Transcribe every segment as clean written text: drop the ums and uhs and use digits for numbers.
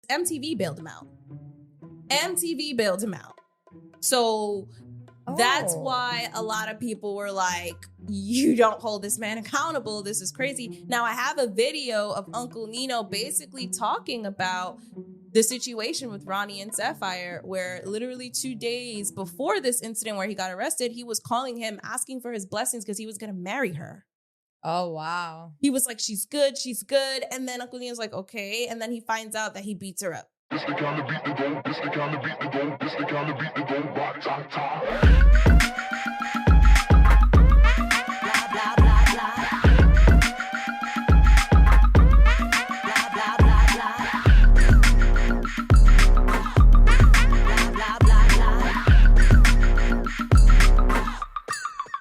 MTV bailed him out. MTV bailed him out. So that's why a lot of people were like, you don't hold this man accountable. This is crazy. Now, I have a video of Uncle Nino basically talking about the situation with Ronnie and Sapphire, where literally 2 days before this incident where he got arrested, he was calling him, asking for his blessings because he was going to marry her. Oh, wow. He was like, she's good, she's good. And then Uncle Nino's like, okay. And then he finds out that he beats her up. This the kind of beat to go, this the kind of beat to go, this the kind of beat to go, rock, ta, ta. Blah, blah, blah, blah. Blah, blah, blah, blah. Blah, blah, blah, blah.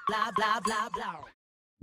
Blah, blah, blah, blah.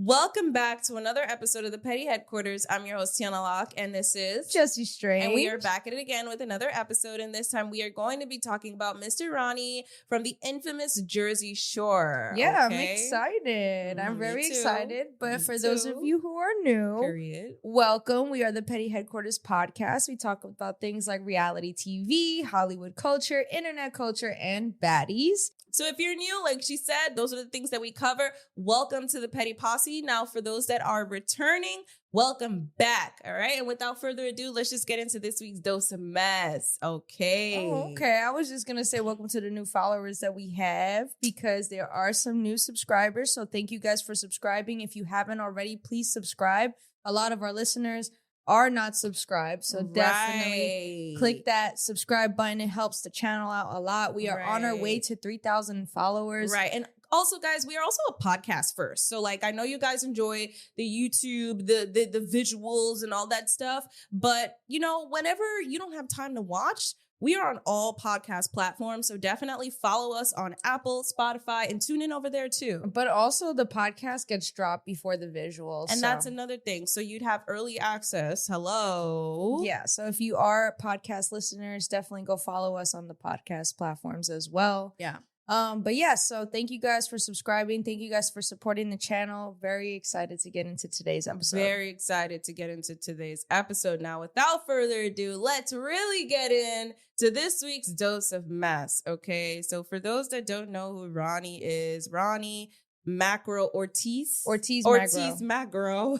Welcome back to another episode of the Petty Headquarters. I'm your host, Tiana Locke, and this is Jesse Strange. And we are back at it again with another episode. And this time we are going to be talking about Mr. Ronnie from the infamous Jersey Shore. Yeah, okay? I'm excited. I'm very excited. But for those of too. you who are new, Period. welcome. We are the Petty Headquarters podcast. We talk about things like reality TV, Hollywood culture, internet culture, and baddies. So if you're new, like she said, those are the things that we cover. Welcome to the Petty Posse. Now, for those that are returning, welcome back. All right. And without further ado, let's just get into this week's dose of mess. Okay. Oh, okay. I was just going to say welcome to the new followers that we have because there are some new subscribers. So thank you guys for subscribing. If you haven't already, please subscribe. A lot of our listeners are not subscribed. So definitely click that subscribe button. It helps the channel out a lot. We are on our way to 3,000 followers. Right. And also, guys, we are also a podcast first. So, like, I know you guys enjoy the YouTube, the visuals and all that stuff. But, you know, whenever you don't have time to watch, we are on all podcast platforms. So definitely follow us on Apple, Spotify, and tune in over there too. But also the podcast gets dropped before the visuals. And that's another thing. So you'd have early access. Hello. Yeah. So if you are podcast listeners, definitely go follow us on the podcast platforms as well. Yeah. But yeah, so thank you guys for subscribing. Thank you guys for supporting the channel. Very excited to get into today's episode. Very excited to get into today's episode. Now, without further ado, let's really get in to this week's dose of mess. Okay. So for those that don't know who Ronnie is, Ronnie Ortiz-Magro.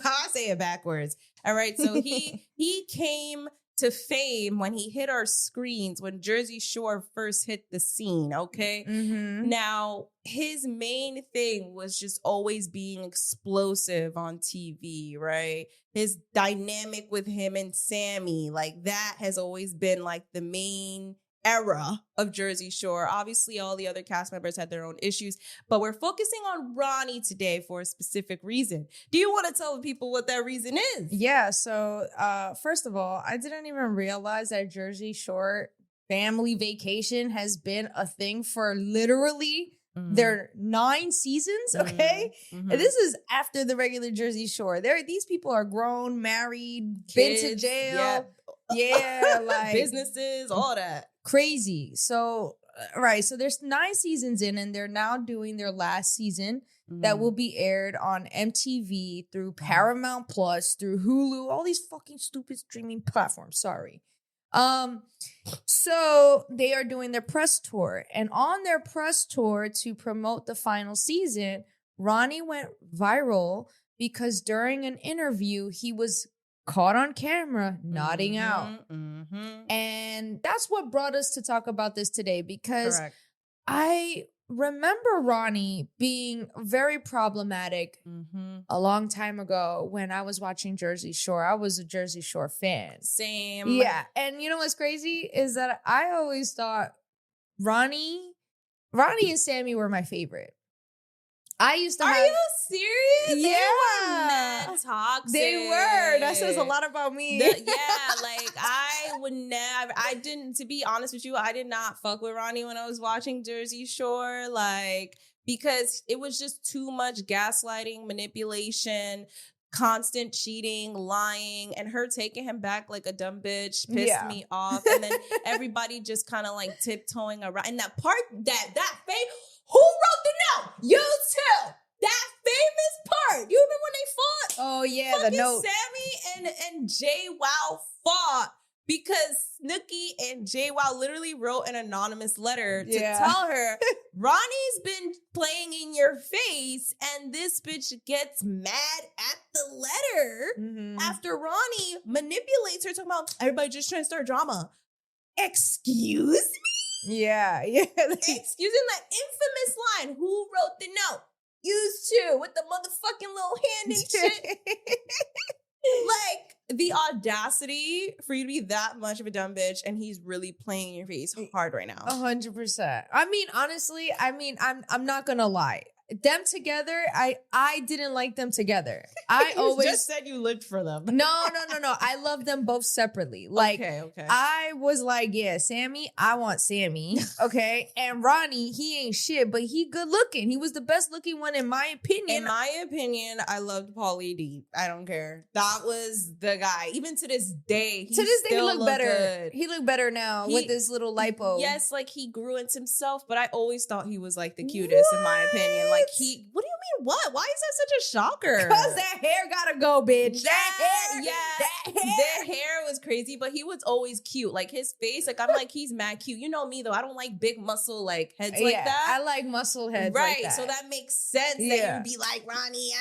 I say it backwards. All right. So he came to fame when he hit our screens when Jersey Shore first hit the scene, okay? Mm-hmm. Now, his main thing was just always being explosive on TV, right? His dynamic with him and Sammy, like that has always been like the main era of Jersey Shore. Obviously, all the other cast members had their own issues, but we're focusing on Ronnie today for a specific reason. Do you want to tell the people what that reason is? Yeah, so first of all, I didn't even realize that Jersey Shore family vacation has been a thing for literally their 9 seasons, okay? Mm-hmm. And this is after the regular Jersey Shore. These people are grown, married, Kids, been to jail. Yeah, like businesses, all that. Crazy. So, right. So there's 9 seasons in, and they're now doing their last season that will be aired on MTV through Paramount Plus, through Hulu, all these fucking stupid streaming platforms. Sorry. So they are doing their press tour, and on their press tour to promote the final season, Ronnie went viral because during an interview, he was caught on camera nodding out. And that's what brought us to talk about this today, because I remember Ronnie being very problematic a long time ago when I was watching Jersey Shore. I was a Jersey Shore fan. Same. Yeah. And you know what's crazy is that I always thought Ronnie and Sammy were my favorite. I used to Are have... you serious? Yeah. They were mad toxic. They were. That says a lot about me. I would never, to be honest with you, I did not fuck with Ronnie when I was watching Jersey Shore, like, because it was just too much gaslighting, manipulation, constant cheating, lying, and her taking him back like a dumb bitch pissed me off. And then everybody just kind of like tiptoeing around. And that part, that fake, who wrote the note? You too. That famous part. You remember when they fought? Oh yeah, fucking the note. Sammy and Jay Wow fought because Snooki and JWoww literally wrote an anonymous letter to tell her, Ronnie's been playing in your face, and this bitch gets mad at the letter after Ronnie manipulates her, talking about everybody just trying to start drama. Excuse me? Yeah. Excusing that infamous line. Who wrote the note? Used to, with the motherfucking little hand and shit. Like, the audacity for you to be that much of a dumb bitch, and he's really playing in your face hard right now. 100%. I mean, honestly, I'm not gonna lie. Them together, I didn't like them together. I always just said you lived for them. No. I love them both separately. Like, okay. I was like, yeah, Sammy, I want Sammy. Okay. And Ronnie, he ain't shit, but he good looking. He was the best looking one in my opinion. In my opinion, I loved Pauly D. I don't care. That was the guy. Even to this day, he looked better. Good. He looked better now with his little lipo. Yes, like he grew into himself, but I always thought he was like the cutest in my opinion. Like what do you mean what? Why is that such a shocker? Because that hair gotta go, bitch. Their hair was crazy, but he was always cute. Like his face, like I'm like, he's mad cute. You know me though, I don't like big muscle like heads like that. I like muscle heads right, like that. So that makes sense that you'd be like, Ronnie,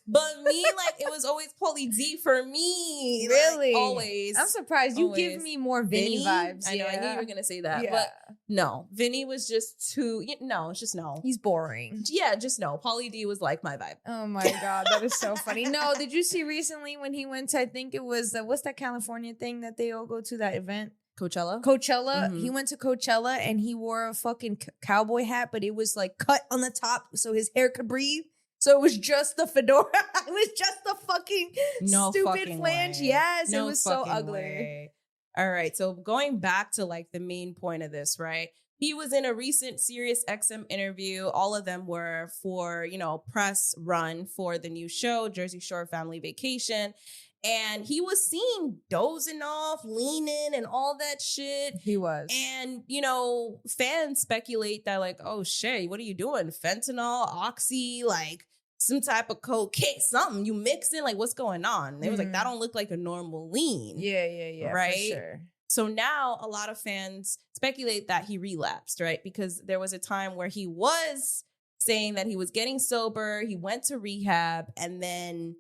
But me, like, it was always Pauly D for me. Really? Like, always. I'm surprised. You give me more Vinny vibes. I know, I knew you were going to say that. Yeah. But no, Vinny was just too, it's just no. He's boring. Yeah, just no. Pauly D was like my vibe. Oh my God, that is so funny. No, did you see recently when he went to, I think it was, what's that California thing that they all go to, that event? Coachella? Mm-hmm. He went to Coachella and he wore a fucking cowboy hat, but it was like cut on the top so his hair could breathe. So it was just the fedora. It was just the fucking stupid flange. Way. Yes, it was so ugly. Way. All right. So going back to like the main point of this, right? He was in a recent SiriusXM interview. All of them were for, press run for the new show, Jersey Shore Family Vacation. And he was seen dozing off, leaning, and all that shit. He was. And, fans speculate that, like, oh, shit, what are you doing? Fentanyl, oxy, like some type of cocaine, something you mixing? Like, what's going on? They was like, that don't look like a normal lean. Yeah. Right? For sure. So now a lot of fans speculate that he relapsed, right? Because there was a time where he was saying that he was getting sober. He went to rehab and then...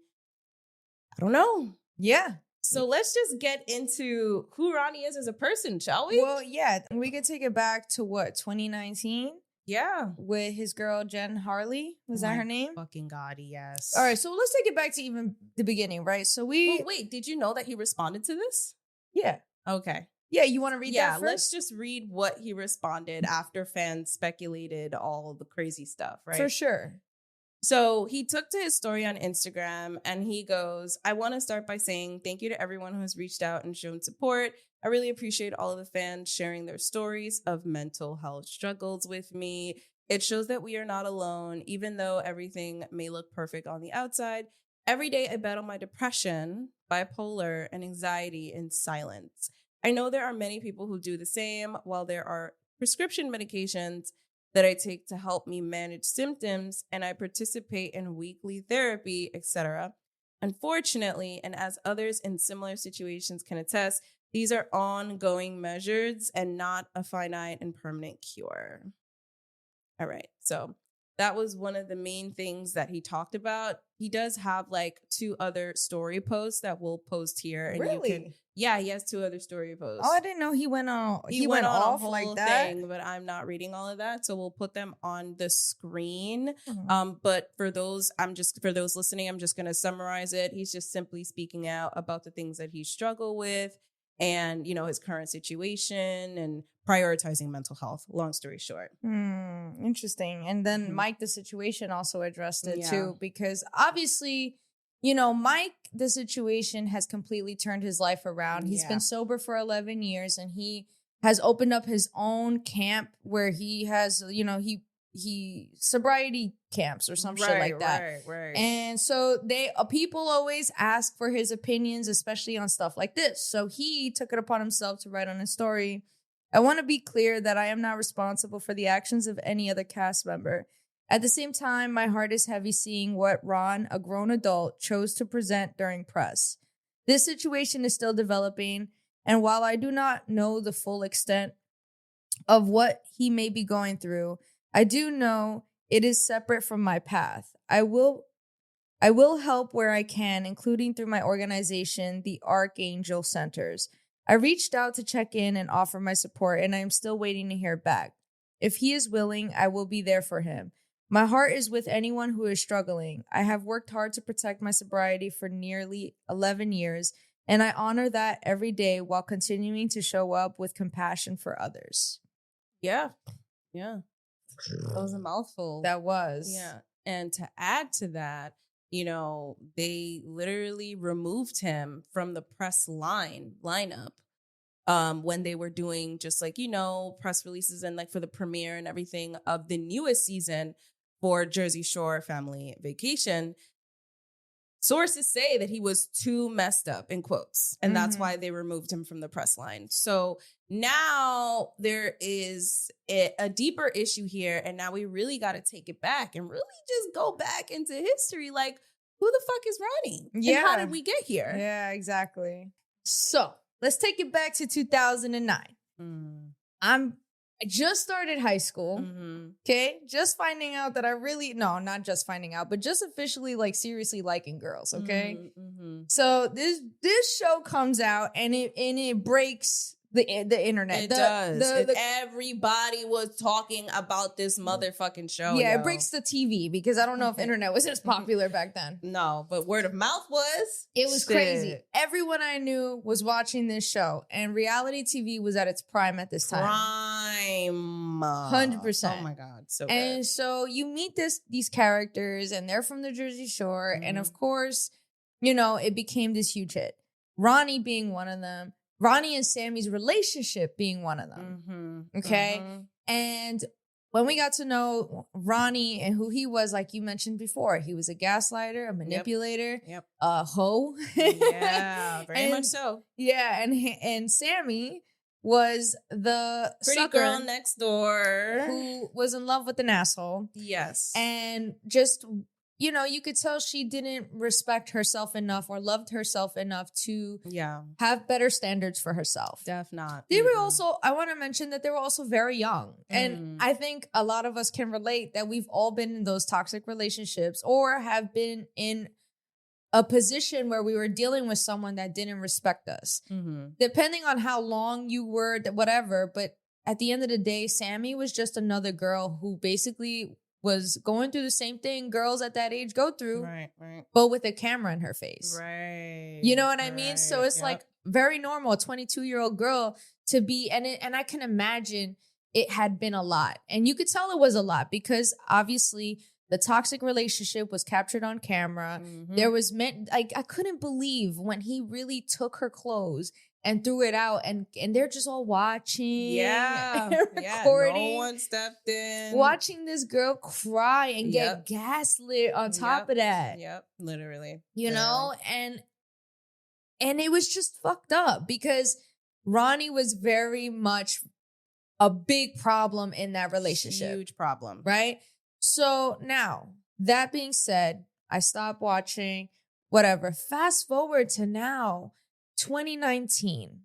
I don't know. Yeah. So let's just get into who Ronnie is as a person, shall we? Well, yeah. We could take it back to 2019? Yeah. With his girl, Jen Harley. Was that her name? Fucking God, yes. All right. So let's take it back to even the beginning, right? So Well, wait, did you know that he responded to this? Yeah. Okay. Yeah, you want to read that first? Yeah, let's just read what he responded after fans speculated all the crazy stuff, right? For sure. So he took to his story on Instagram and he goes, I want to start by saying thank you to everyone who has reached out and shown support. I really appreciate all of the fans sharing their stories of mental health struggles with me. It shows that we are not alone, even though everything may look perfect on the outside. Every day I battle my depression, bipolar, and anxiety in silence. I know there are many people who do the same. While there are prescription medications that I take to help me manage symptoms, and I participate in weekly therapy, etc. Unfortunately, and as others in similar situations can attest, these are ongoing measures and not a finite and permanent cure. All right, so that was one of the main things that he talked about. He does have like 2 other story posts that we'll post here. And really? He has 2 other story posts. Oh, I didn't know he went on. He went off like that. Thing, but I'm not reading all of that, so we'll put them on the screen. Mm-hmm. But for those listening, I'm just going to summarize it. He's just simply speaking out about the things that he struggled with, and his current situation and prioritizing mental health. Long story short. Interesting. And then Mike, the situation, also addressed it too, because obviously, Mike, the situation has completely turned his life around. He's been sober for 11 years and he has opened up his own camp where he has, he sobriety camps or some shit like that. Right. And so people always ask for his opinions, especially on stuff like this. So he took it upon himself to write on his story. I want to be clear that I am not responsible for the actions of any other cast member. At the same time, my heart is heavy seeing what Ron, a grown adult, chose to present during press. This situation is still developing, And while I do not know the full extent of what he may be going through, I do know it is separate from my path. I will help where I can, including through my organization, the Archangel Centers. I reached out to check in and offer my support, and I am still waiting to hear back. If he is willing, I will be there for him. My heart is with anyone who is struggling. I have worked hard to protect my sobriety for nearly 11 years, and I honor that every day while continuing to show up with compassion for others. Yeah. Yeah. That was a mouthful. That was. Yeah. And to add to that, you know, they literally removed him from the press lineup when they were doing just like, you know, press releases and like for the premiere and everything of the newest season for Jersey Shore Family Vacation. Sources say that he was too messed up, in quotes, and that's why they removed him from the press line. So now there is a deeper issue here, and now we really got to take it back and really just go back into history. Like, who the fuck is Ronnie? Yeah. And how did we get here? Yeah, exactly. So let's take it back to 2009. I just started high school. Okay. Just finding out that not just finding out, but just officially like seriously liking girls. Okay. So this show comes out and it breaks the internet. It does. Everybody was talking about this motherfucking show. Yeah, yo. It breaks the TV because I don't know if internet was as popular back then. No, but word of mouth was. It was crazy. Everyone I knew was watching this show, and reality TV was at its prime at this time. 100%. Oh my God, so good. And so you meet these characters, and they're from the Jersey Shore, and of course, you know, it became this huge hit. Ronnie being one of them. Ronnie and Sammy's relationship being one of them. Okay. And when we got to know Ronnie and who he was, like you mentioned before, he was a gaslighter, a manipulator, a hoe. Yeah, very much so. Yeah. And Sammy was the pretty sucker girl next door who was in love with an asshole. Yes. And just, you know, you could tell she didn't respect herself enough or loved herself enough to have better standards for herself. Definitely not. They were also, I want to mention that they were also very young. And I think a lot of us can relate that we've all been in those toxic relationships or have been in a position where we were dealing with someone that didn't respect us. Depending on how long you were, whatever. But at the end of the day, Sammy was just another girl who basically was going through the same thing girls at that age go through, right. but with a camera in her face. Right. You know what I mean? So it's like very normal, a 22-year-old girl to be, and I can imagine it had been a lot. And you could tell it was a lot because obviously the toxic relationship was captured on camera. There was I couldn't believe when he really took her clothes and threw it out, and they're just all watching. Yeah. Recording. No one stepped in. Watching this girl cry and get gaslit on top of that. Literally. You know? And it was just fucked up because Ronnie was very much a big problem in that relationship. Huge problem. Right? So now, that being said, I stopped watching, whatever. Fast forward to now, 2019.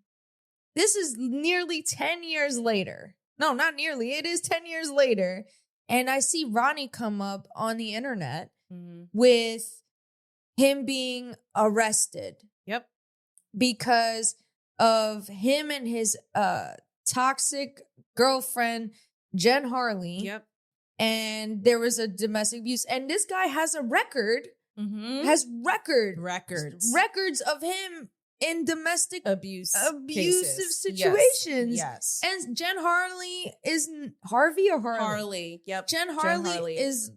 This is nearly 10 years later. No, not nearly. It is 10 years later. And I see Ronnie come up on the internet with him being arrested. Yep. Because of him and his toxic girlfriend, Jen Harley. Yep. And there was a domestic abuse. And this guy has a record. Has records of him in domestic abusive cases. situations. Yes. And Jen Harley is Harvey or Harley? Harley. Yep. Jen Harley is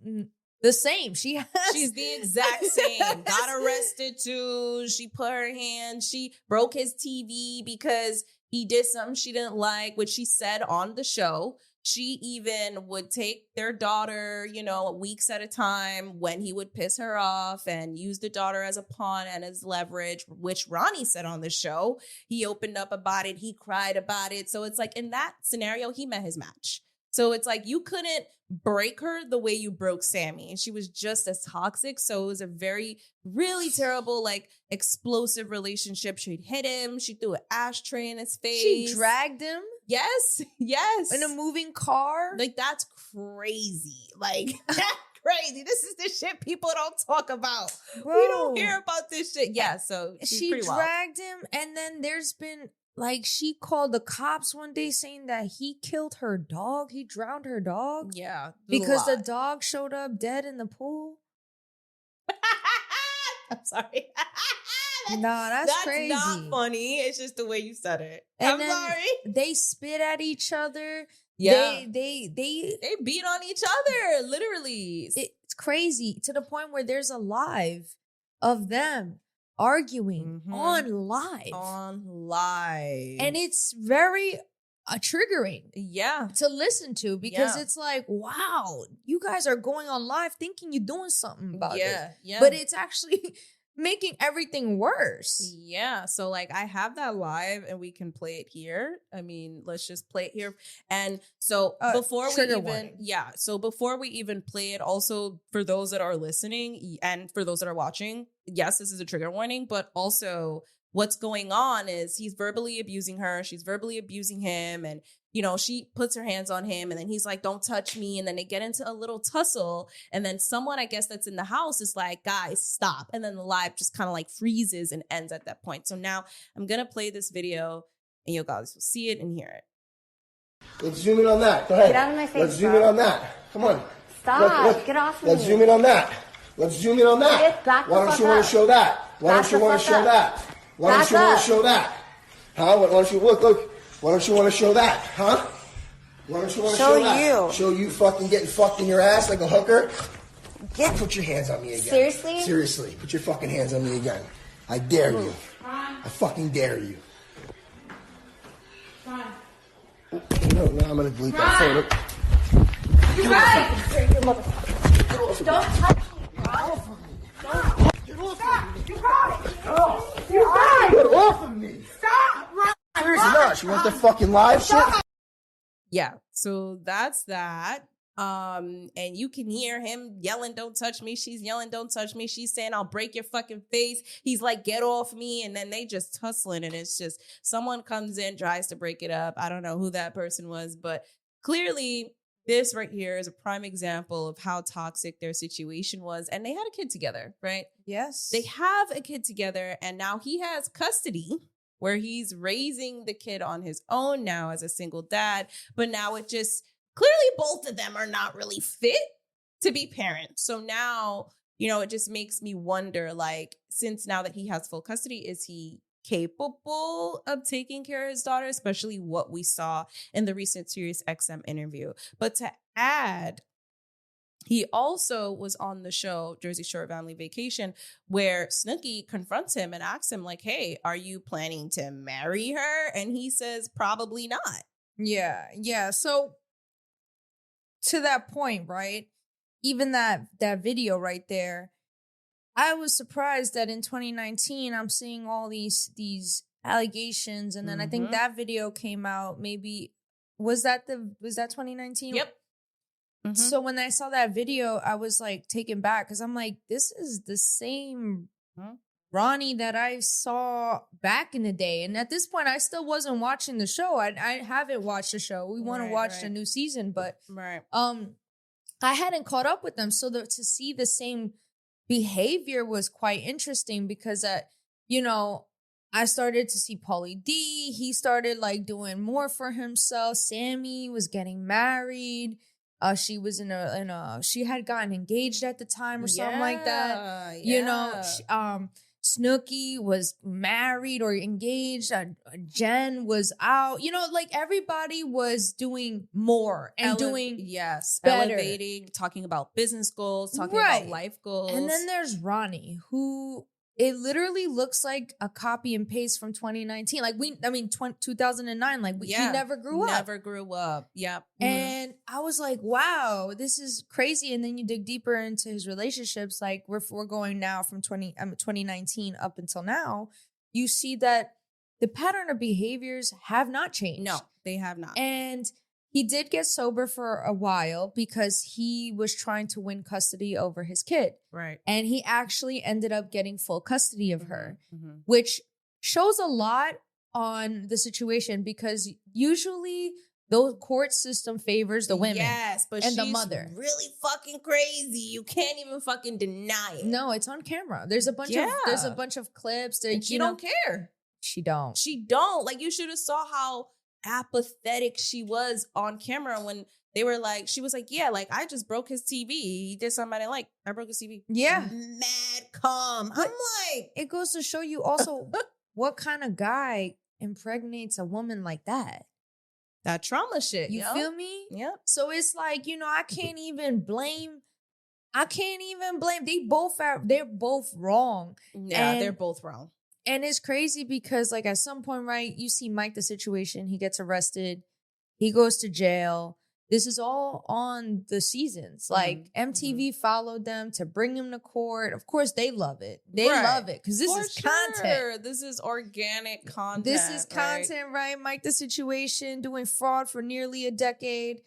the same. She's the exact same. Got arrested too. She put her hand. She broke his TV because he did something she didn't like, which she said on the show. She even would take their daughter, you know, weeks at a time when he would piss her off and use the daughter as a pawn and as leverage, which Ronnie said on the show. He opened up about it. He cried about it. So it's like in that scenario, he met his match. So it's like you couldn't break her the way you broke Sammy. And she was just as toxic. So it was a very, really terrible, like explosive relationship. She'd hit him. She threw an ashtray in his face. She dragged him. Yes. Yes. In a moving car. Like, that's crazy. Like, crazy. This is the shit people don't talk about. Bro. We don't hear about this shit. Yeah, so she dragged him, and then there's been like she called the cops one day saying that he killed her dog. He drowned her dog. Yeah, because the dog showed up dead in the pool. I'm sorry. That's crazy. That's not funny. It's just the way you said it. And I'm sorry. They spit at each other. Yeah. They beat on each other, literally. It's crazy to the point where there's a live of them arguing on live. And it's very triggering to listen to because it's like, wow, you guys are going on live thinking you're doing something about it. Yeah. But it's actually making everything worse. Yeah. So like I have that live and we can play it here. I mean, let's just play it here. And so before we even play it, also for those that are listening and for those that are watching, yes, this is a trigger warning, but also what's going on is he's verbally abusing her. She's verbally abusing him. And, you know, she puts her hands on him and then he's like, don't touch me. And then they get into a little tussle. And then someone, I guess, that's in the house is like, guys, stop. And then the live just kind of like freezes and ends at that point. So now I'm going to play this video and you guys will see it and hear it. Let's zoom in on that. Go ahead. Get out of my face, Let's zoom in on that. Come on. Stop. Get off me. Let's zoom in on that. Let's zoom in on that. Why don't you want to show that? Why don't you want to show that? Why don't you want to show that? Huh? Why don't you look? Why don't you want to show that? Huh? Why don't you want to show that? Show you fucking getting fucked in your ass like a hooker? Put your hands on me again. Seriously? Seriously. Put your fucking hands on me again. I dare you. I fucking dare you. No, I'm gonna delete that phone. You guys! Don't touch me, bro. Get off of me! Stop! Seriously, no, she wants the fucking live shit. Yeah, so that's that. And you can hear him yelling, don't touch me. She's yelling, don't touch me. She's saying, I'll break your fucking face. He's like, get off me. And then they just tussling. And it's just someone comes in, tries to break it up. I don't know who that person was, but clearly this right here is a prime example of how toxic their situation was. And they had a kid together, right? Yes. They have a kid together. And now he has custody where he's raising the kid on his own now as a single dad. But now it just clearly both of them are not really fit to be parents. So now, you know, it just makes me wonder, like, since now that he has full custody, is he capable of taking care of his daughter, especially what we saw in the recent SiriusXM interview? But to add, he also was on the show Jersey Shore Family Vacation, where Snooki confronts him and asks him, like, hey, are you planning to marry her? And he says, probably not. Yeah. So to that point, right? Even that video right there, I was surprised that in 2019 I'm seeing all these allegations, and then I think that video came out. Maybe was that 2019? Yep. So when I saw that video, I was like taken back because I'm like, this is the same Ronnie that I saw back in the day. And at this point, I still wasn't watching the show. I haven't watched the show. We want to watch the new season, but I hadn't caught up with them. So to see the same behavior was quite interesting because, you know, I started to see Pauly D. He started like doing more for himself. Sammy was getting married. She was she had gotten engaged at the time or something like that. You know, Snooki was married or engaged. Jen was out. You know, like everybody was doing more and doing better. Elevating, talking about business goals, talking about life goals. And then there's Ronnie, who it literally looks like a copy and paste from 2019. Like 2009. Like he never grew up. Never grew up. Yep. And I was like, wow, this is crazy. And then you dig deeper into his relationships. Like we're going now from 2019 up until now. You see that the pattern of behaviors have not changed. No, they have not. And He did get sober for a while because he was trying to win custody over his kid. Right. And he actually ended up getting full custody of her, Mm-hmm. which shows a lot on the situation because usually the court system favors the women. Yes, but and she's the mother. really fucking crazy. You can't even fucking deny it. No, it's on camera. There's a bunch of clips that And she don't care. She don't. She don't. Like, you should have saw how apathetic she was on camera when they were like, she was like, yeah, like, I just broke his TV. He did something I didn't like. I broke his TV. Yeah. Mad calm. I'm like, It goes to show you also what kind of guy impregnates a woman like that. that trauma shit. You feel me? Yep. So it's like, I can't even blame. They're both wrong. Yeah, And- they're both wrong. And it's crazy because, like, at some point, right, you see Mike, the situation, he gets arrested, he goes to jail. This is all on the seasons. Like, MTV followed them to bring him to court. Of course, they love it. They Right. love it because this For is content. sure. This is organic content. This is right? content, right? Mike, the situation, doing fraud for nearly a decade,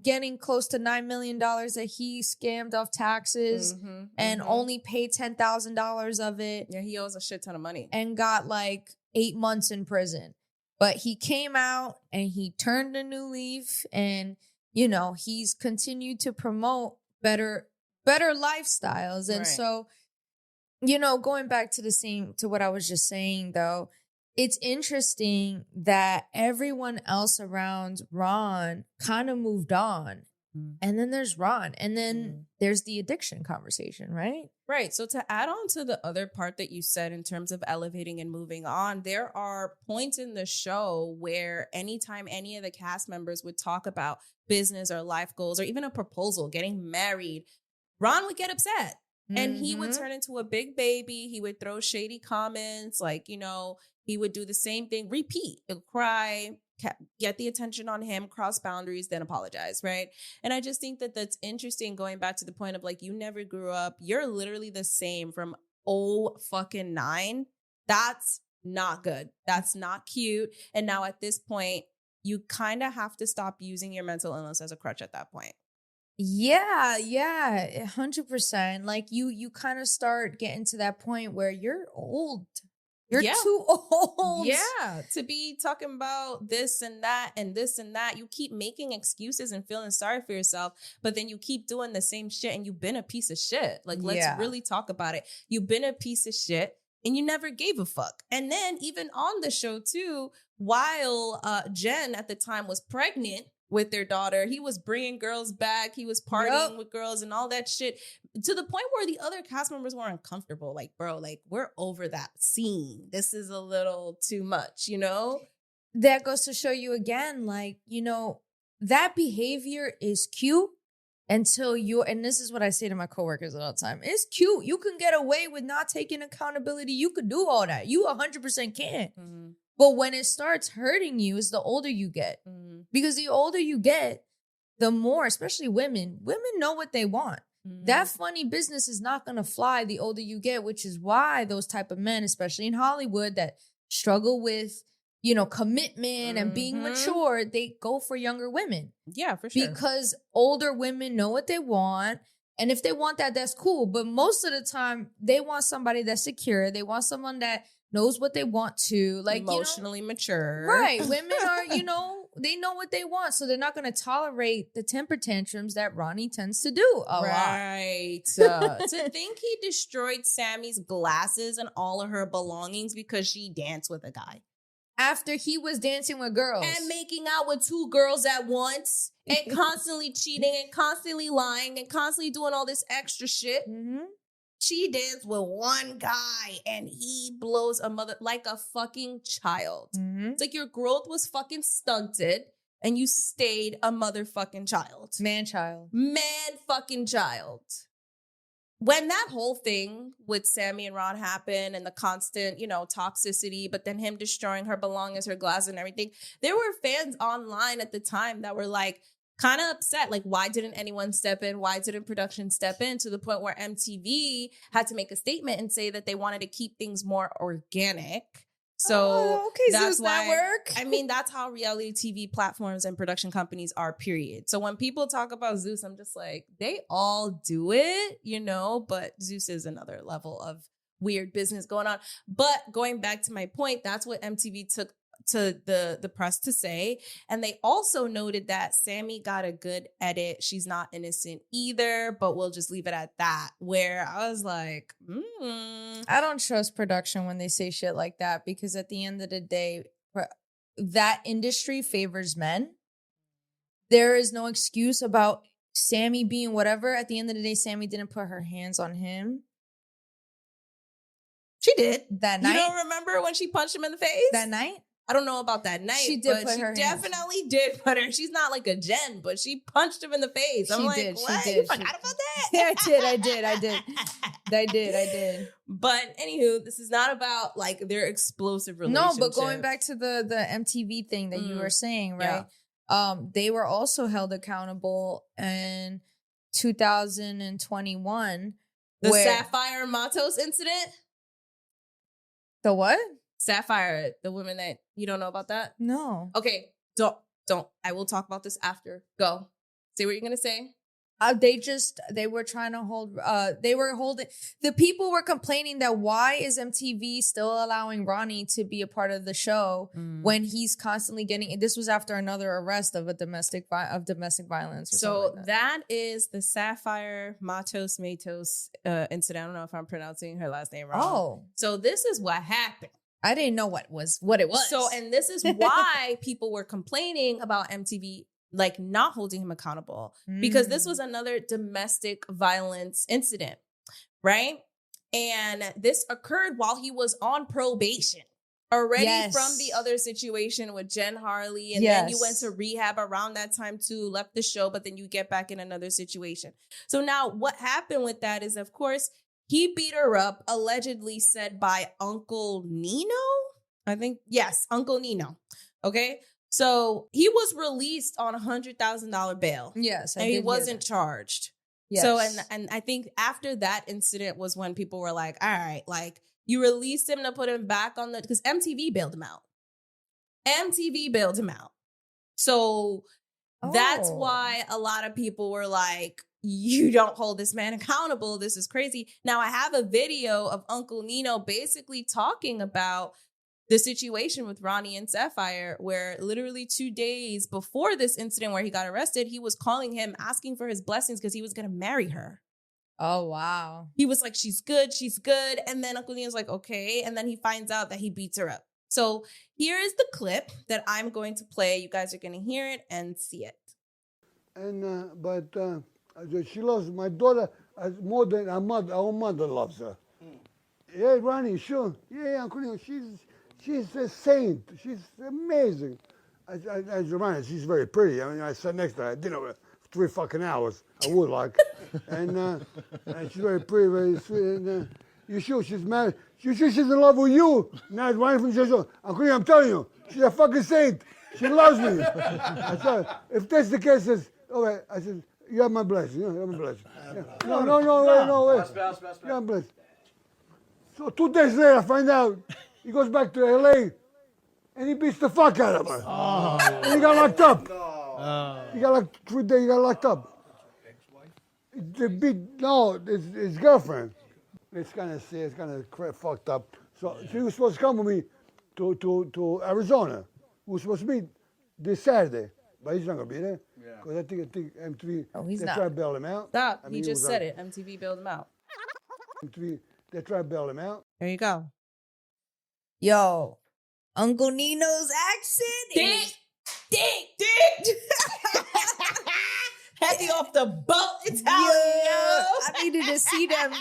getting close to $9 million that he scammed off taxes and only paid $10,000 of it. Yeah, he owes a shit ton of money. And got like 8 months in prison. But he came out and he turned a new leaf and, he's continued to promote better lifestyles. And Right. so, going back to what I was just saying though, it's interesting that everyone else around Ron kind of moved on. And then there's Ron. And then there's the addiction conversation, right? Right. So to add on to the other part that you said in terms of elevating and moving on, there are points in the show where anytime any of the cast members would talk about business or life goals or even a proposal, getting married, Ron would get upset. And he would turn into a big baby. He would throw shady comments. Like, he would do the same thing, repeat, he'll cry, get the attention on him, cross boundaries, then apologize, right? And I just think that that's interesting, going back to the point of like, you never grew up. You're literally the same from 2009. That's not good. That's not cute. And now at this point, you kind of have to stop using your mental illness as a crutch at that point. Yeah, 100%. Like you kind of start getting to that point where you're old. You're too old. Yeah, to be talking about this and that and this and that. You keep making excuses and feeling sorry for yourself, but then you keep doing the same shit and you've been a piece of shit. Like, let's really talk about it. You've been a piece of shit and you never gave a fuck. And then even on the show too, while Jen at the time was pregnant with their daughter, he was bringing girls back. He was partying with girls and all that shit, to the point where the other cast members were uncomfortable. Like, bro, like, we're over that scene. This is a little too much, That goes to show you again, like, that behavior is cute until and this is what I say to my coworkers all the time. It's cute. You can get away with not taking accountability. You could do all that. You 100% can. But when it starts hurting you is the older you get. Because the older you get, the more, especially women know what they want. That funny business is not going to fly the older you get, which is why those type of men, especially in Hollywood, that struggle with, commitment and being mature, they go for younger women. Yeah, for sure. Because older women know what they want. And if they want that, that's cool. But most of the time, they want somebody that's secure. They want someone that knows what they want to, like, emotionally mature. Right. Women are, they know what they want. So they're not going to tolerate the temper tantrums that Ronnie tends to do a lot. Right. To think he destroyed Sammy's glasses and all of her belongings because she danced with a guy. After he was dancing with girls. And making out with 2 girls at once and constantly cheating and constantly lying and constantly doing all this extra shit. She danced with one guy and he blows a mother like a fucking child. It's like your growth was fucking stunted and you stayed a motherfucking child. Man fucking child. When that whole thing with Sammy and Ron happened and the constant, toxicity, but then him destroying her belongings, her glasses and everything, there were fans online at the time that were like, kind of upset, like, why didn't anyone step in? Why didn't production step in? To the point where MTV had to make a statement and say that they wanted to keep things more organic. So okay, that's Zeus why, Network. I mean, that's how reality TV platforms and production companies are, period. So when people talk about Zeus, I'm just like, they all do it, you know, but Zeus is another level of weird business going on. But going back to my point, that's what MTV took to the press to say. And they also noted that Sammy got a good edit. She's not innocent either, but we'll just leave it at that. Where I was like, I don't trust production when they say shit like that, because at the end of the day, that industry favors men. There is no excuse about Sammy being whatever. At the end of the day, Sammy didn't put her hands on him. She did. That night. You don't remember when she punched him in the face? That night? I don't know about that night. She did but put she her hands. definitely did put her. She's not like a Jen, but she punched him in the face. I'm She like, did, she what? did, You she forgot did. about that? Yeah, I did. But anywho, this is not about like their explosive relationship. No, but going back to the MTV thing that you were saying, right? They were also held accountable in 2021. The Sapphire Matos incident? The what? Sapphire, the woman that you don't know about that? No. Okay, don't. I will talk about this after. Go. Say what you're gonna say. They were trying to hold, the people were complaining that why is MTV still allowing Ronnie to be a part of the show when he's constantly this was after another arrest of domestic violence. Or So like that is the Sapphire Matos incident. I don't know if I'm pronouncing her last name wrong. Oh. So this is what happened. I didn't know what it was. So, and this is why people were complaining about MTV like not holding him accountable, because this was another domestic violence incident, right? And this occurred while he was on probation already from the other situation with Jen Harley. And then you went to rehab around that time too, left the show, but then you get back in another situation. So now what happened with that is, of course, he beat her up, allegedly said by Uncle Nino. I think, yes, Uncle Nino. Okay. So he was released on $100,000 bail. Yes. And he wasn't charged. Yes. So, and I think after that incident was when people were like, all right, like you released him to put him back on because MTV bailed him out. So that's why a lot of people were like, you don't hold this man accountable. This is crazy. Now I have a video of Uncle Nino basically talking about the situation with Ronnie and Sapphire, where literally 2 days before this incident where he got arrested, he was calling him, asking for his blessings because he was going to marry her. Oh, wow. He was like, she's good. And then Uncle Nino's like, okay. And then he finds out that he beats her up. So here is the clip that I'm going to play. You guys are going to hear it and see it. And she loves my daughter more than her own mother loves her. Yeah, Ronnie, sure. Yeah, Uncle Nino, she's a saint. She's amazing. As Ronnie, she's very pretty. I mean, I sat next to her at dinner for 3 fucking hours. I would like. and she's very pretty, very sweet. And you sure she's married? You sure she's in love with you? Not Ronnie from Jersey Shore. Uncle Nino, I'm telling you, she's a fucking saint. She loves me. I said, if that's the case, I said, okay. I said, you have my blessing. You have my blessing. Yeah. No, wait. You have my blessing. So 2 days later, I find out he goes back to L.A. and he beats the fuck out of her. Oh. And he got locked up. No. He got like 3 days. He got locked up. His girlfriend. It's kind of fucked up. So she was supposed to come with me to Arizona. We were supposed to meet this Saturday, but he's not gonna be there. Because I think MTV. Oh, he's they not. tried to bail him out. Stop. He just said it. MTV bailed him out. MTV. They tried to bail him out. There you go. Yo, Uncle Nino's accent. Dick. Heavy off the boat Italian. I needed to see them.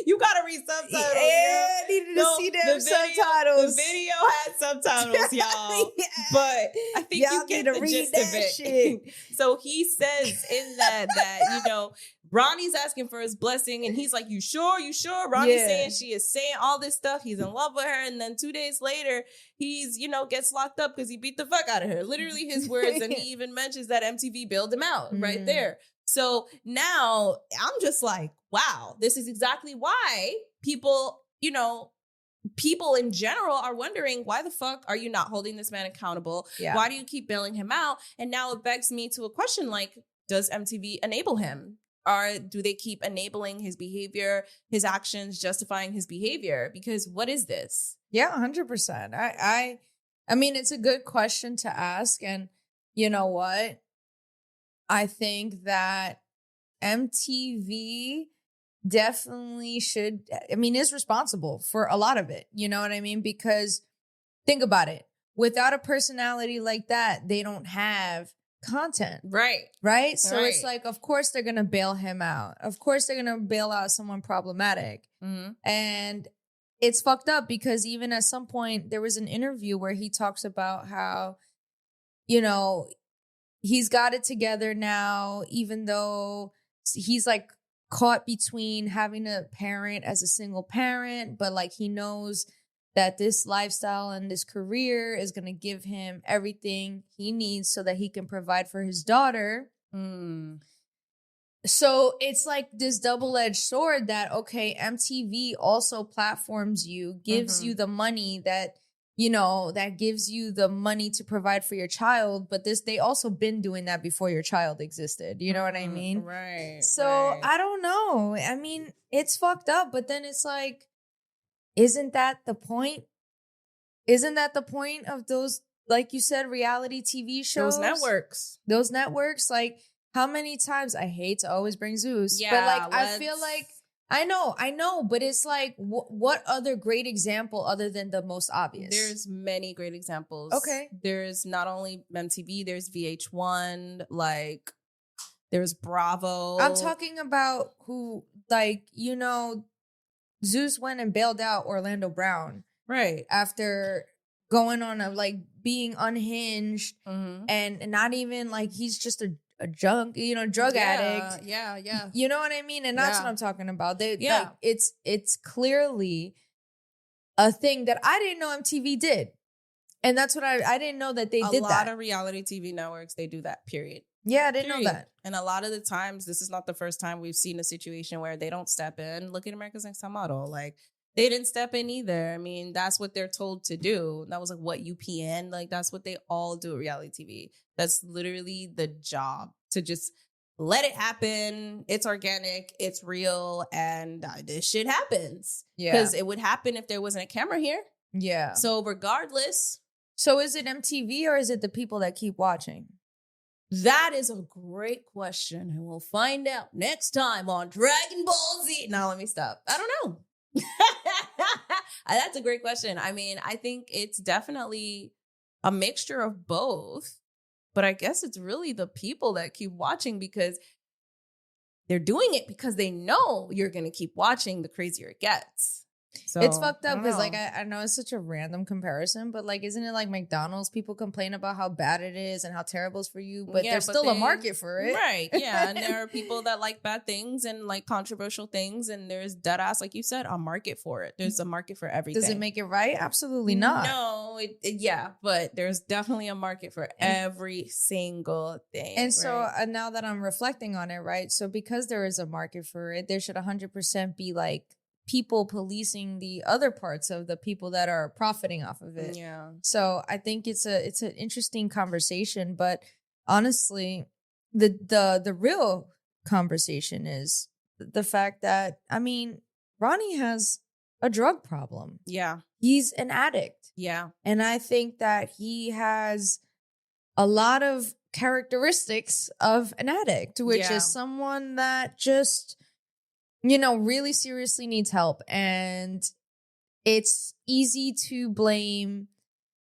You gotta read subtitles. Yeah, I needed to see them subtitles. The video had subtitles, y'all. Yeah. But I think y'all you get need to the read gist that of it. shit. So he says in that Ronnie's asking for his blessing, and he's like, you sure? Ronnie's saying she is saying all this stuff. He's in love with her. And then 2 days later, he's, gets locked up because he beat the fuck out of her. Literally his words. And he even mentions that MTV bailed him out right there. So now I'm just like, wow, this is exactly why people, people in general are wondering, why the fuck are you not holding this man accountable? Yeah. Why do you keep bailing him out? And now it begs me to a question like, does MTV enable him? Or do they keep enabling his behavior, his actions, justifying his behavior? Because what is this? Yeah, 100%. I mean, it's a good question to ask. And you know what? I think that MTV definitely is responsible for a lot of it. You know what I mean? Because think about it. Without a personality like that, they don't have content. Right? So it's like, of course they're going to bail him out. Of course they're going to bail out someone problematic. Mm-hmm. And it's fucked up because even at some point there was an interview where he talks about how, you know, he's got it together now, even though he's like caught between having a parent as a single parent, but like he knows that this lifestyle and this career is going to give him everything he needs so that he can provide for his daughter. So it's like this double-edged sword that, okay, MTV also platforms you, gives you the money that, you know, that gives you the money to provide for your child. But they also been doing that before your child existed. You know what I mean? Right. So I don't know. I mean, it's fucked up, but then it's like, isn't that the point? Isn't that the point of those, like you said, reality TV shows? Those networks, like how many times, I hate to always bring Zeus, but like I feel like, I know, but it's like, what other great example other than the most obvious? There's many great examples. Okay. There's not only MTV, there's VH1, like there's Bravo. I'm talking about who, like, you know, Zeus went and bailed out Orlando Brown. Right. After going on a, like, being unhinged and not even, like, he's just a drug addict. Yeah. You know what I mean? And that's what I'm talking about. Like, it's clearly a thing that I didn't know MTV did. And that's what I didn't know that they did that. A lot of reality TV networks, they do that, period. Yeah, I didn't know that. And a lot of the times, this is not the first time we've seen a situation where they don't step in. Look at America's Next Top Model. Like, they didn't step in either. I mean, that's what they're told to do. That was like, what, UPN? Like, that's what they all do at reality TV. That's literally the job, to just let it happen. It's organic. It's real. And this shit happens. Yeah. Because it would happen if there wasn't a camera here. Yeah. So regardless. So is it MTV or is it the people that keep watching? That is a great question, and we'll find out next time on Dragon Ball Z. Now let me stop. I don't know. That's a great question. I mean, I think it's definitely a mixture of both, but I guess it's really the people that keep watching because they're doing it because they know you're going to keep watching the crazier it gets. So it's fucked up because, like, I know it's such a random comparison, but, like, isn't it like McDonald's? People complain about how bad it is and how terrible it's for you, but there's still a market for it. Right, yeah. And there are people that like bad things and like controversial things, and there's dead ass, like you said, a market for it. There's a market for everything. Does it make it right? Absolutely not. No, yeah, but there's definitely a market for every single thing. And so now that I'm reflecting on it, right? So because there is a market for it, there should 100% be like people policing the other parts of the people that are profiting off of it. Yeah. So I think it's an interesting conversation, but honestly, the real conversation is the fact that, I mean, Ronnie has a drug problem. Yeah. He's an addict. Yeah. And I think that he has a lot of characteristics of an addict, which is someone that just, you know, really seriously needs help. And it's easy to blame,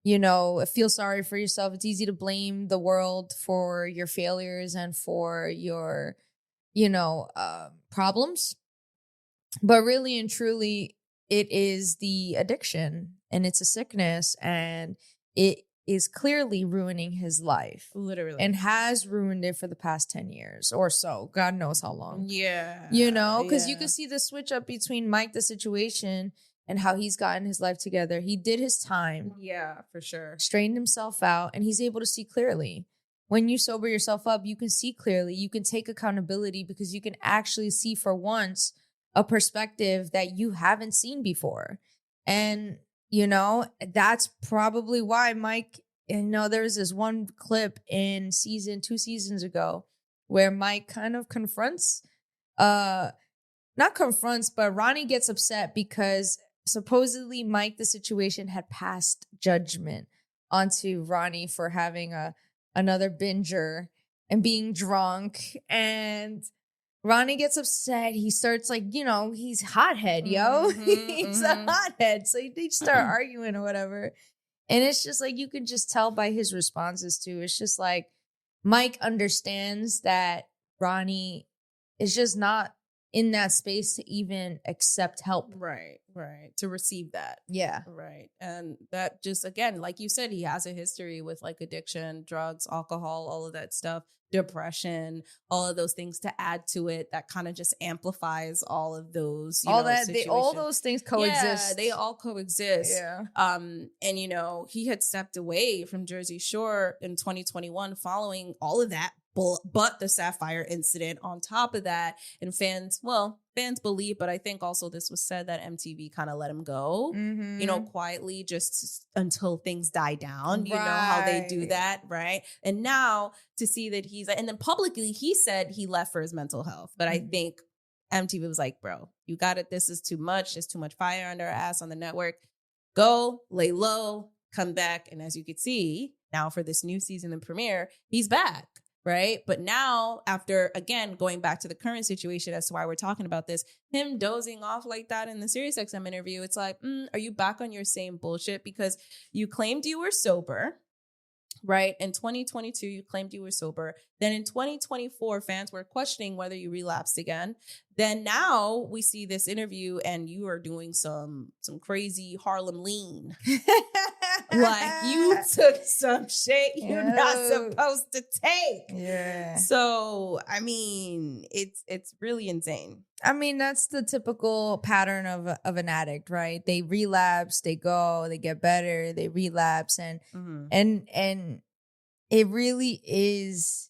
you know, feel sorry for yourself. It's easy to blame the world for your failures and for your, you know, problems. But really and truly, it is the addiction and it's a sickness, and it is clearly ruining his life. Literally. And has ruined it for the past 10 years or so. God knows how long. Yeah. You know, because you could see the switch up between Mike, the situation, and how he's gotten his life together. He did his time. Yeah, for sure. Straightened himself out, and he's able to see clearly. When you sober yourself up, you can see clearly. You can take accountability because you can actually see for once a perspective that you haven't seen before. And, you know, that's probably why Mike, there's this one clip in 2 seasons ago where Mike kind of confronts, not confronts, but Ronnie gets upset because supposedly Mike, the situation, had passed judgment onto Ronnie for having another binger and being drunk. And Ronnie gets upset. He starts he's hothead, yo. He's a hothead. So they start arguing or whatever. And it's just like, you can just tell by his responses too. It's just like Mike understands that Ronnie is just not in that space to even accept help. Right. To receive that. Yeah. Right. And that just, again, like you said, he has a history with like addiction, drugs, alcohol, all of that stuff, depression, all of those things to add to it that kind of just amplifies all of those, all those things coexist. Yeah, they all coexist. Yeah. And he had stepped away from Jersey Shore in 2021 following all of that, but the Sapphire incident on top of that. And fans believe, but I think also this was said that MTV kind of let him go, quietly, just until things die down. You know how they do that, right? And now to see that and then publicly he said he left for his mental health. But I think MTV was like, bro, you got it. This is too much. There's too much fire under our ass on the network. Go, lay low, come back. And as you could see, now for this new season and premiere, he's back. Right. But now, after, again, going back to the current situation as to why we're talking about this, him dozing off like that in the SiriusXM interview, it's like, are you back on your same bullshit? Because you claimed you were sober, right? In 2022, you claimed you were sober. Then in 2024, fans were questioning whether you relapsed again. Then now we see this interview and you are doing some crazy Harlem lean. Like you took some shit you're not supposed to take. Yeah. So, I mean, it's really insane. I mean, that's the typical pattern of an addict, right? They relapse, they go, they get better, they relapse, and it really is.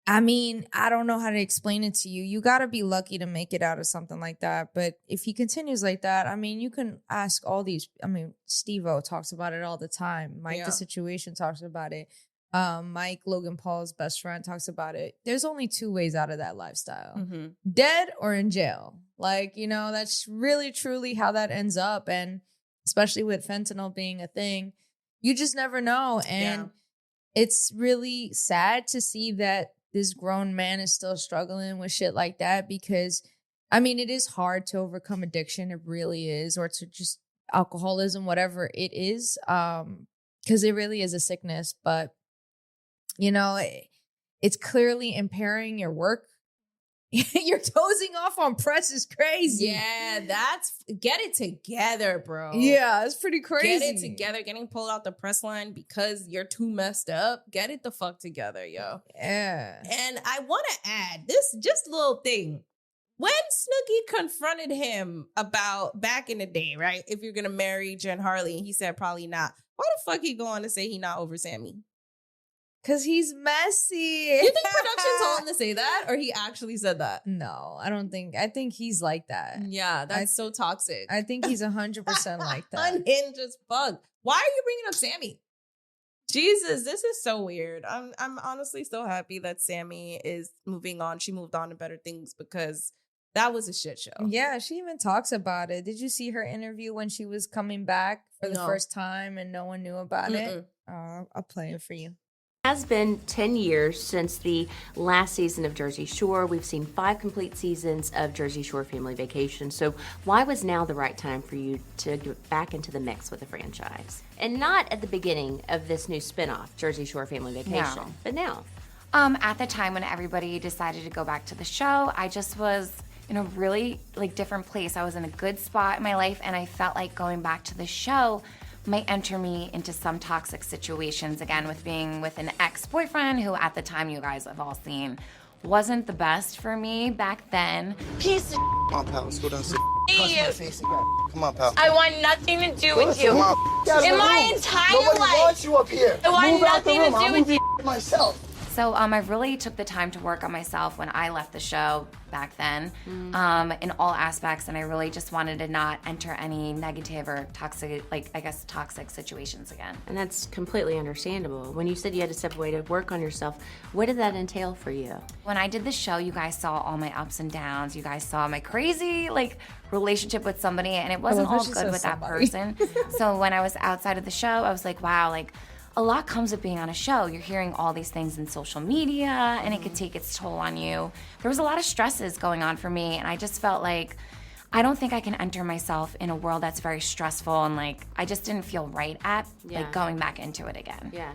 I mean, I don't know how to explain it to you. You got to be lucky to make it out of something like that. But if he continues like that, I mean, you can ask all these. I mean, Steve-O talks about it all the time. Mike, the situation, talks about it. Mike, Logan Paul's best friend, talks about it. There's only 2 ways out of that lifestyle. Dead or in jail. Like, that's really, truly how that ends up. And especially with fentanyl being a thing, you just never know. And it's really sad to see that this grown man is still struggling with shit like that, because, I mean, it is hard to overcome addiction. It really is. Or to just alcoholism, whatever it is, because it really is a sickness. But, it's clearly impairing your work. You're dozing off on press is crazy. Yeah, get it together, bro. Yeah, it's pretty crazy. Get it together. Getting pulled out the press line because you're too messed up. Get it the fuck together, yo. Yeah. And I want to add this just little thing. When Snooki confronted him about back in the day, right? If you're going to marry Jen Harley, he said probably not. Why the fuck he going to say he not over Sammy? Because he's messy. You think production told him to say that? Or he actually said that? No, I don't think. I think he's like that. Yeah, that's so toxic. I think he's 100% like that. Unhinged as fuck. Why are you bringing up Sammy? Jesus, this is so weird. I'm honestly so happy that Sammy is moving on. She moved on to better things, because that was a shit show. Yeah, she even talks about it. Did you see her interview when she was coming back for the first time and no one knew about it? I'll play it for you. It has been 10 years since the last season of Jersey Shore. We've seen 5 complete seasons of Jersey Shore Family Vacation. So why was now the right time for you to get back into the mix with the franchise? And not at the beginning of this new spinoff, Jersey Shore Family Vacation, but now. At the time when everybody decided to go back to the show, I just was in a really different place. I was in a good spot in my life, and I felt like going back to the show might enter me into some toxic situations again, with being with an ex-boyfriend who at the time, you guys have all seen, wasn't the best for me back then. Piece of come on, pal, let's go downstairs. Touch my face again. Come on, pal. I want nothing to do with you. Come on. In my entire Nobody life. wants you up here. I want nothing to do with you. Myself. So I really took the time to work on myself when I left the show. back then in all aspects, and I really just wanted to not enter any negative or toxic, toxic situations again. And that's completely understandable. When you said you had to step away to work on yourself, what did that entail for you? When I did the show, you guys saw all my ups and downs. You guys saw my crazy relationship with somebody, and it wasn't all good with that person. So when I was outside of the show, I was like, wow, a lot comes with being on a show. You're hearing all these things in social media, and it could take its toll on you. There was a lot of stresses going on for me, and I just felt like I don't think I can enter myself in a world that's very stressful, and I just didn't feel right at going back into it again. Yeah.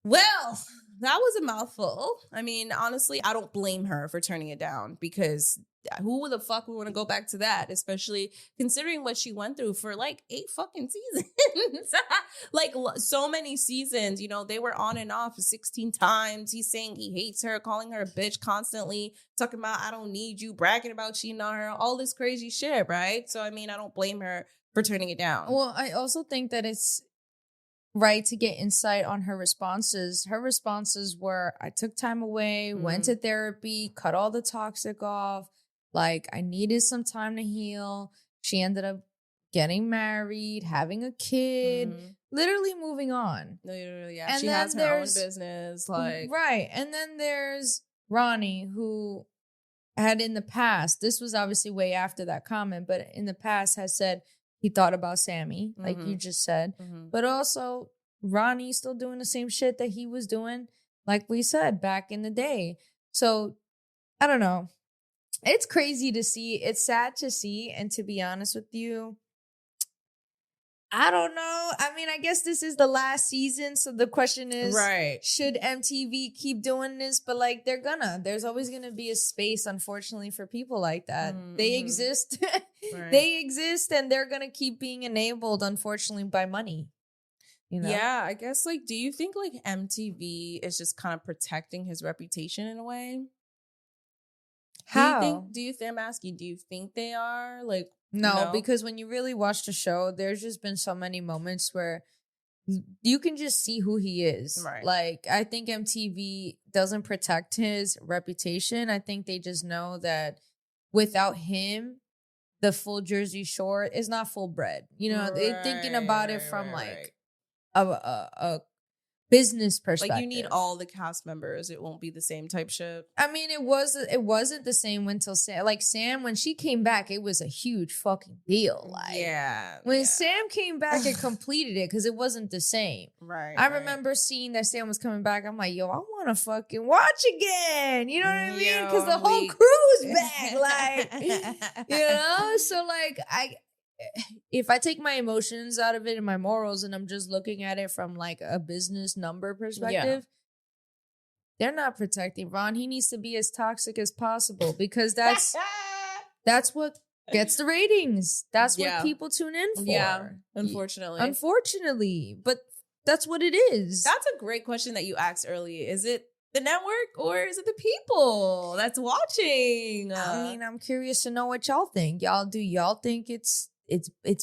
Well, that was a mouthful. I mean, honestly, I don't blame her for turning it down, because who the fuck would want to go back to that, especially considering what she went through for 8 fucking seasons. So many seasons, they were on and off 16 times. He's saying he hates her, calling her a bitch constantly, talking about I don't need you, bragging about cheating on her, all this crazy shit, right? So, I mean, I don't blame her for turning it down. Well, I also think that it's right to get insight on her responses. Her responses were, I took time away, went to therapy, cut all the toxic off. I needed some time to heal. She ended up getting married, having a kid, literally moving on. Yeah, and she has her own business. Right. And then there's Ronnie, who had in the past, this was obviously way after that comment, but in the past has said he thought about Sammy, like you just said. But also, Ronnie's still doing the same shit that he was doing, like we said, back in the day. So, I don't know. It's crazy to see. It's sad to see. And to be honest with you, I don't know. I mean, I guess this is the last season. So the question is, should MTV keep doing this? But there's always going to be a space, unfortunately, for people like that. They exist. They exist, and they're going to keep being enabled, unfortunately, by money. Yeah, I guess, do you think, MTV is just kind of protecting his reputation in a way? How? I'm asking, do you think they are? No, because when you really watch the show, there's just been so many moments where you can just see who he is. Right. I think MTV doesn't protect his reputation. I think they just know that without him, the full Jersey Shore is not full bred. They're thinking about it from a business perspective. You need all the cast members. It won't be the same type shit. I mean, it wasn't the same until Sam. Sam, when she came back, it was a huge fucking deal. When Sam came back and completed it, because it wasn't the same. Right. I remember seeing that Sam was coming back. I'm like, yo, I want to fucking watch again. You know what I mean? Because the whole crew's back. So if I take my emotions out of it and my morals, and I'm just looking at it from a business number perspective, they're not protecting Ron. He needs to be as toxic as possible, because that's what gets the ratings. That's what people tune in for. Yeah, unfortunately. But that's what it is. That's a great question that you asked earlier. Is it the network or is it the people that's watching? I mean, I'm curious to know what y'all think. Do y'all think it's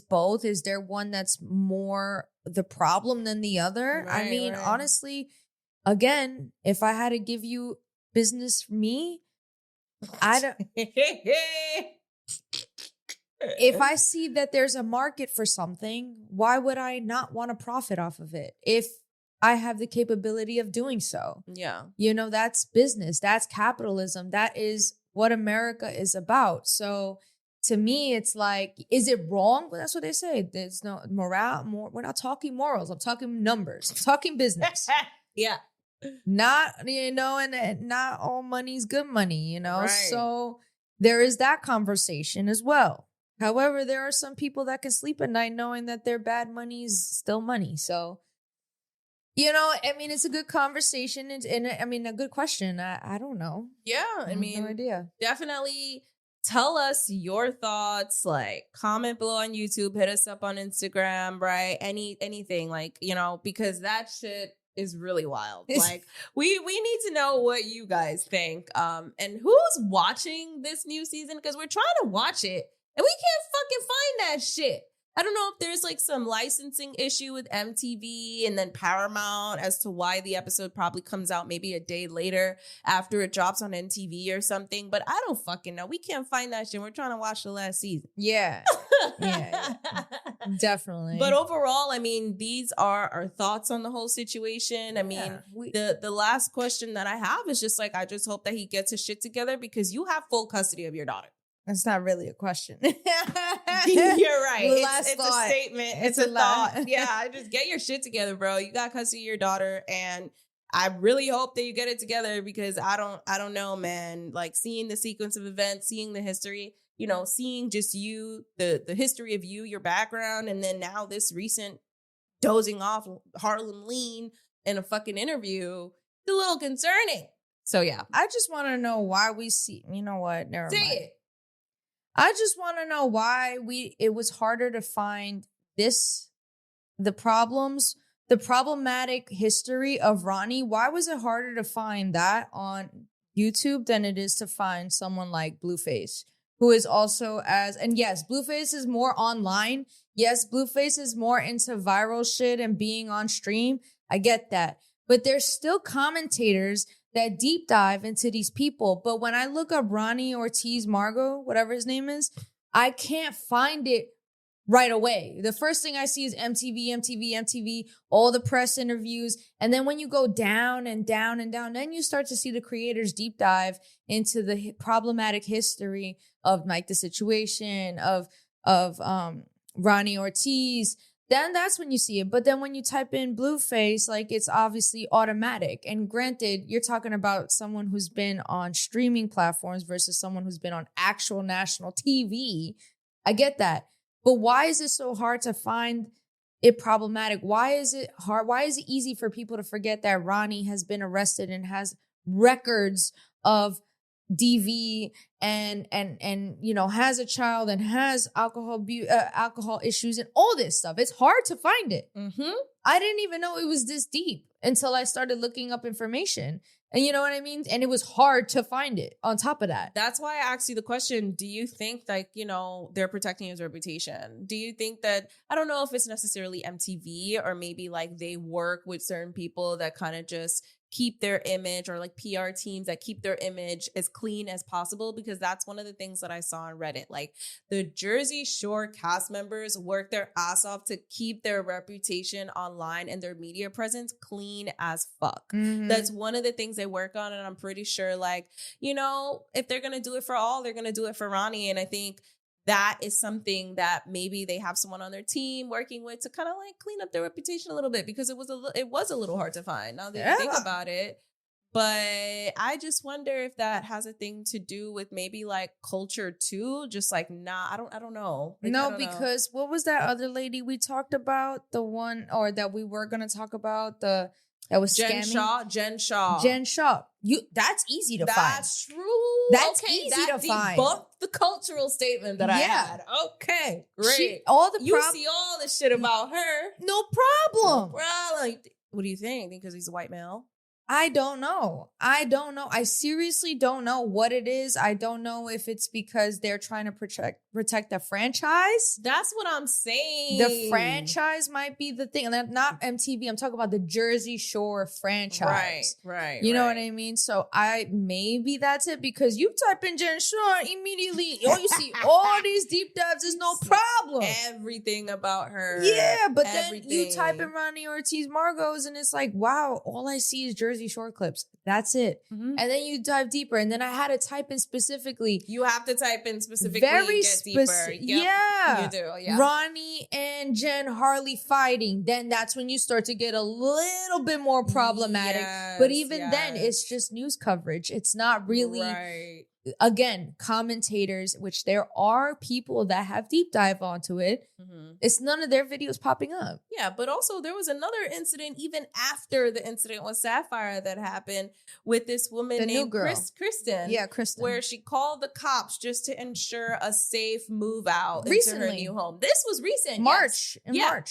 both? Is there one that's more the problem than the other? Honestly, again, if I had to give you business for me, I don't. If I see that there's a market for something, why would I not want to profit off of it if I have the capability of doing so? Yeah. That's business. That's capitalism. That is what America is about. So to me, it's is it wrong? Well, that's what they say. There's no morale. We're not talking morals. I'm talking numbers. I'm talking business. Yeah. Not, and not all money's good money, Right. So there is that conversation as well. However, there are some people that can sleep at night knowing that their bad money is still money. So, it's a good conversation. And a good question. I don't know. Yeah. I have no idea. Definitely tell us your thoughts. Comment below on YouTube, hit us up on Instagram, right? Anything because that shit is really wild. We need to know what you guys think. And who's watching this new season, because we're trying to watch it and we can't fucking find that shit. I don't know if there's like some licensing issue with MTV and then Paramount as to why the episode probably comes out maybe a day later after it drops on MTV or something. But I don't fucking know. We can't find that shit. We're trying to watch the last season. Yeah. Yeah. Definitely. But overall, I mean, these are our thoughts on the whole situation. I mean, the last question that I have is just like, I just hope that he gets his shit together because you have full custody of your daughter. That's not really a question. You're right. It's a statement. It's a thought. Yeah, just get your shit together, bro. You got custody of your daughter, and I really hope that you get it together because I don't know, man. Like seeing the sequence of events, seeing the history, you know, seeing just you, the history of you, your background, and then now this recent dozing off Harlem Lean in a fucking interview, it's a little concerning. So yeah, I just want to know why we see. You know what? Never mind. Say it. I just want to know why it was harder to find the problematic history of Ronnie. Why was it harder to find that on YouTube than it is to find someone like Blueface, who is also and yes, Blueface is more online. Yes, Blueface is more into viral shit and being on stream. I get that. But there's still commentators that deep dive into these people. But when I look up Ronnie Ortiz-Magro, whatever his name is, I can't find it right away. The first thing I see is MTV, all the press interviews. And then when you go down and down and down, then you start to see the creators deep dive into the problematic history of like the situation of Ronnie Ortiz. Then that's when you see it. But then when you type in Blueface, like it's obviously automatic. And granted, you're talking about someone who's been on streaming platforms versus someone who's been on actual national TV. I get that. But why is it so hard to find it problematic? Why is it hard? Why is it easy for people to forget that Ronnie has been arrested and has records of DV and you know, has a child and has alcohol issues and all this stuff? It's hard to find it. Mm-hmm. I didn't even know it was this deep until I started looking up information. And you know what I mean? And it was hard to find it on top of that. That's why I asked you the question. Do you think like, you know, they're protecting his reputation? Do you think that, I don't know if it's necessarily MTV or maybe like they work with certain people that kind of just keep their image, or like PR teams that keep their image as clean as possible, because that's one of the things that I saw on Reddit. Like the Jersey Shore cast members work their ass off to keep their reputation online and their media presence clean as fuck. Mm-hmm. That's one of the things they work on. And I'm pretty sure like, you know, if they're going to do it for all, they're going to do it for Ronnie. And I think that is something that maybe they have someone on their team working with to kind of like clean up their reputation a little bit, because it was a little hard to find now that you think about it. But I just wonder if that has a thing to do with maybe like culture too. Just like, I don't know. Like, no, because what was that other lady we talked about? The one, or that we were going to talk about, that was Jen scamming? Shaw. That's easy to find. That's true. That's easy to find. Debunked the cultural statement that I had. Okay, great. You see all the shit about her. No problem. What do you think? Because he's a white male? I don't know. I seriously don't know what it is. I don't know if it's because they're trying to protect the franchise. That's what I'm saying. The franchise might be the thing. And not MTV. I'm talking about the Jersey Shore franchise. Right. You know what I mean? So maybe that's it, because you type in Jen Shore immediately. You see all these deep dives. There's no problem. Everything about her. Yeah, but then you type in Ronnie Ortiz-Magro and it's like, wow, all I see is Jersey Shore clips. That's it. Mm-hmm. And then you dive deeper. And then I had to type in specifically. You have to type in specifically. Very specific. Yep. Yeah. You do. Yeah. Ronnie and Jen Harley fighting. Then that's when you start to get a little bit more problematic. But even then, it's just news coverage. It's not really, again, commentators, which there are people that have deep dive onto it. Mm-hmm. It's none of their videos popping up. Yeah, but also there was another incident even after the incident with Sapphire that happened with this woman named Kristen. Yeah, Kristen. Where she called the cops just to ensure a safe move out into her new home. This was recent. In March.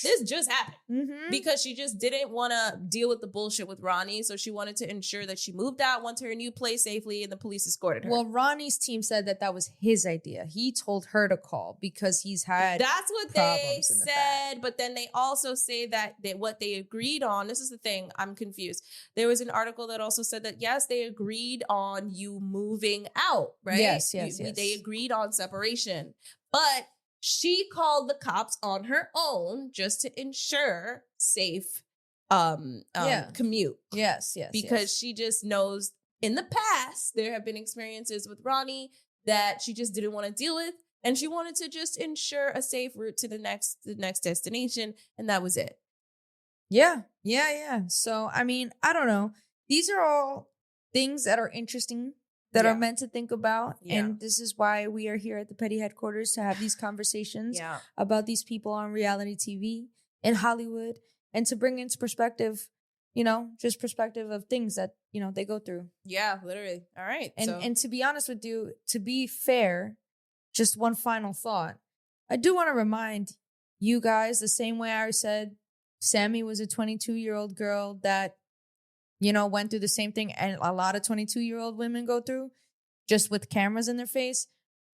This just happened. Because she just didn't want to deal with the bullshit with Ronnie. So she wanted to ensure that she moved out, went to her new place safely, and the police escorted her. Well, Ronnie's team said that was his idea. He told her to call because he's had That's what they said, but then they also say that what they agreed on, this is the thing, I'm confused. There was an article that also said that, yes, they agreed on you moving out, right? Yes. They agreed on separation, but she called the cops on her own just to ensure safe commute. Yes. Because she just knows in the past there have been experiences with Ronnie that she just didn't want to deal with, and she wanted to just ensure a safe route to the next destination, and that was it. Yeah. So I mean, I don't know. These are all things that are interesting that are meant to think about, and this is why we are here at the Petty Headquarters to have these conversations about these people on reality TV in Hollywood, and to bring into perspective, just perspective of things that, they go through. Yeah, literally. All right. And to be honest with you, to be fair, just one final thought. I do want to remind you guys, the same way I said Sammy was a 22-year-old girl that, went through the same thing and a lot of 22-year-old women go through, just with cameras in their face.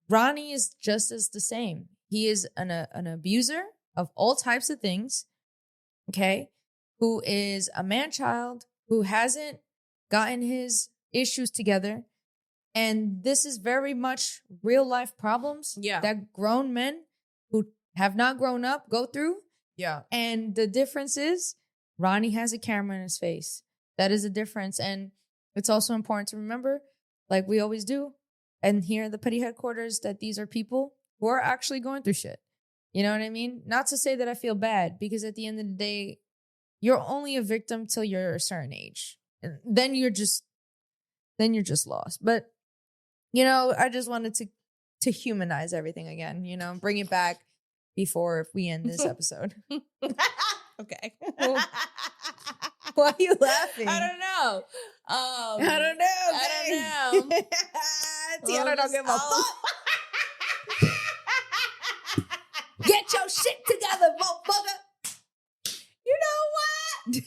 Ronnie is just as the same. He is an abuser of all types of things, okay, who is a man-child, who hasn't gotten his issues together. And this is very much real-life problems that grown men who have not grown up go through. Yeah. And the difference is Ronnie has a camera in his face. That is a difference. And it's also important to remember, like we always do, and here at the Petty Headquarters, that these are people who are actually going through shit. You know what I mean? Not to say that I feel bad, because at the end of the day, you're only a victim till you're a certain age. And then you're just lost. But, I just wanted to humanize everything again, bring it back before we end this episode. Okay. Why are you laughing? I don't know. I don't know. Tiana don't give a fuck. Get your shit together, motherfucker. You know what?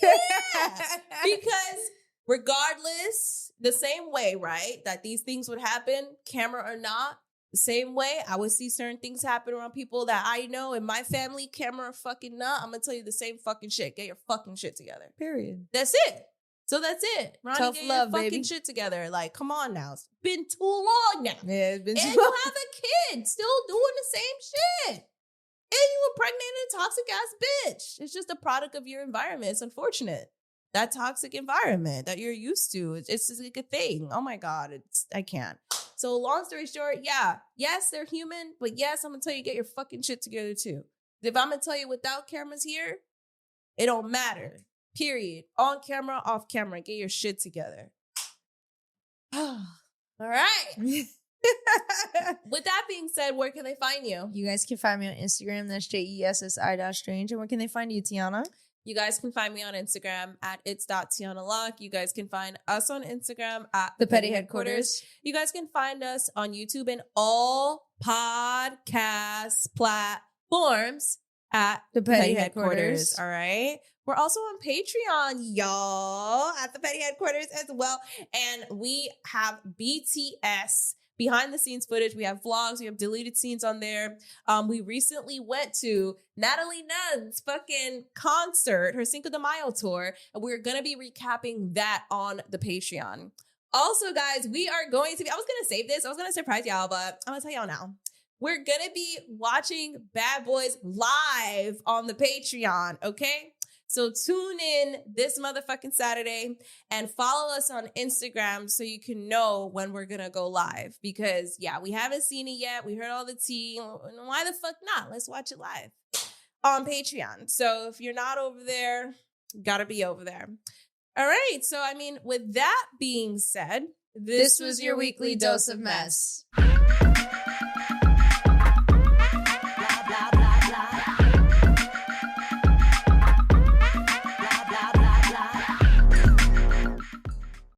Yeah. Because regardless, the same way, right, that these things would happen, camera or not, the same way I would see certain things happen around people that I know in my family, camera or fucking not, I'm going to tell you the same fucking shit. Get your fucking shit together. Period. That's it. So that's it. Ronnie, tough get love, your fucking baby. shit together. Like, come on now. It's been too long now. Yeah, it's been too and long. you have a kid still doing the same shit. And you impregnated a toxic ass bitch. It's just a product of your environment. It's unfortunate. That toxic environment that you're used to. It's just like a thing. Oh my God. I can't. So long story short, yes, they're human, but yes, I'm gonna tell you, get your fucking shit together too. If I'm gonna tell you without cameras here, it don't matter. Period. On camera, off camera, get your shit together. All right. With that being said, where can they find you? You guys can find me on Instagram. That's JESSI.Strange. And where can they find you, Tiana? You guys can find me on Instagram at its.tianalock. You guys can find us on Instagram at The Petty Headquarters. You guys can find us on YouTube and all podcast platforms at The Petty Headquarters. All right. We're also on Patreon, y'all, at The Petty Headquarters as well. And we have BTS behind the scenes footage. We have vlogs. We have deleted scenes on there. We recently went to Natalie Nunn's fucking concert, her Cinco de Mayo tour. And we're going to be recapping that on the Patreon. Also, guys, we are going to be, I was going to save this. I was going to surprise y'all, but I'm going to tell y'all now. We're going to be watching Bad Boys live on the Patreon, okay? So tune in this motherfucking Saturday and follow us on Instagram so you can know when we're going to go live. Because, we haven't seen it yet. We heard all the tea. Why the fuck not? Let's watch it live on Patreon. So if you're not over there, gotta be over there. All right. So, with that being said, this was your weekly dose of mess.